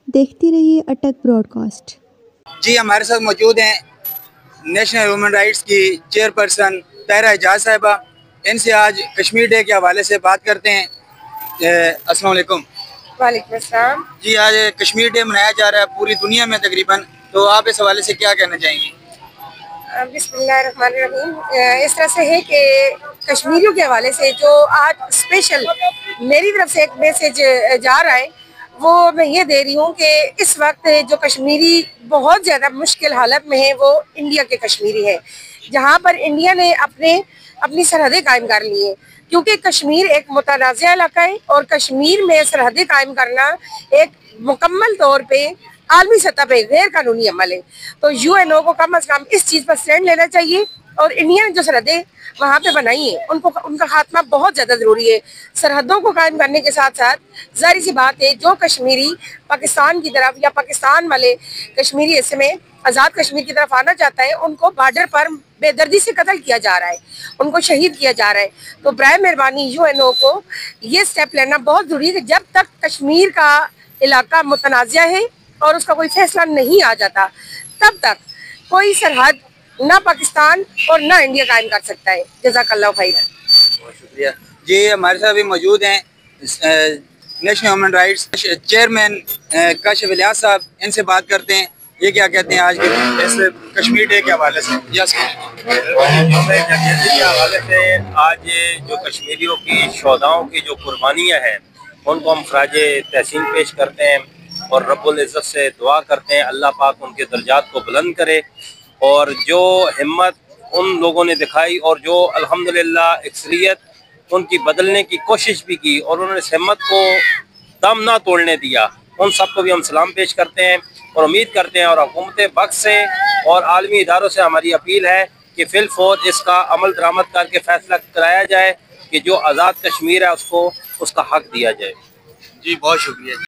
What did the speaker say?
देखते रहिए अटक ब्रॉडकास्ट। जी, हमारे साथ मौजूद हैं नेशनल ह्यूमन राइट्स की चेयरपर्सन ताहिरा एजाज साहिबा। इनसे आज कश्मीर डे के हवाले से बात करते हैं। अस्सलाम वालेकुम। वालेकुम अस्सलाम। जी, आज कश्मीर डे मनाया जा रहा है पूरी दुनिया में तकरीबन, तो आप इस हवाले से क्या कहना चाहेंगी? बिस्मिल्लाहिर्रहमानिर्रहीम। इस तरह से है कि कश्मीरियों के हवाले से जो आज स्पेशल मेरी तरफ से एक मैसेज जा रहा है वो मैं ये दे रही हूँ कि इस वक्त जो कश्मीरी बहुत ज़्यादा मुश्किल हालत में है वो इंडिया के कश्मीरी है, जहाँ पर इंडिया ने अपनी सरहदें कायम कर ली हैं, क्योंकि कश्मीर एक मुतनाज़ा इलाका है और कश्मीर में सरहदें कायम करना एक मुकम्मल तौर पे आलमी सतह पे गैर कानूनी अमल है। तो यूएनओ को कम से कम इस चीज़ पर स्टैंड लेना चाहिए और इंडिया ने जो सरहदें वहाँ पे बनाई है उनका खात्मा बहुत ज़्यादा ज़रूरी है। सरहदों को कायम करने के साथ साथ जाहिर सी बात है जो कश्मीरी पाकिस्तान की तरफ या पाकिस्तान वाले कश्मीरी हिस्से में आज़ाद कश्मीर की तरफ आना चाहता है, उनको बॉर्डर पर बेदर्दी से कत्ल किया जा रहा है, उनको शहीद किया जा रहा है। तो बराए मेहरबानी यूएनओ को ये स्टेप लेना बहुत ज़रूरी है कि जब तक कश्मीर का इलाका मुतनाज़ा है और उसका कोई फैसला नहीं आ जाता तब तक कोई सरहद ना पाकिस्तान और ना इंडिया कायम कर सकता है। जज़ाकल्लाह खैरन। बहुत शुक्रिया जी। हमारे साथ भी मौजूद हैं national human rights chairman Kashif Ilyas साहब। इनसे बात करते हैं, ये क्या कहते हैं आज के इस कश्मीर डे के हवाले से। यस के हवाले से आज जो कश्मीरियों की शोधाओं की जो कुर्बानियाँ हैं उनको हम खराज तहसीन पेश करते हैं और रब्बुल इज़्ज़त से दुआ करते हैं अल्लाह पाक उनके दर्जात को बुलंद करे। और जो हिम्मत उन लोगों ने दिखाई और जो अल्हम्दुलिल्लाह अक्सरियत उनकी बदलने की कोशिश भी की और उन्होंने इस हिम्मत को दम ना तोड़ने दिया, उन सबको भी हम सलाम पेश करते हैं और उम्मीद करते हैं और हुकूमत वक्त से और आलमी इदारों से हमारी अपील है कि फिलफौर इसका अमल दरामद करके फैसला कराया जाए कि जो आज़ाद कश्मीर है उसको उसका हक दिया जाए। जी, बहुत शुक्रिया।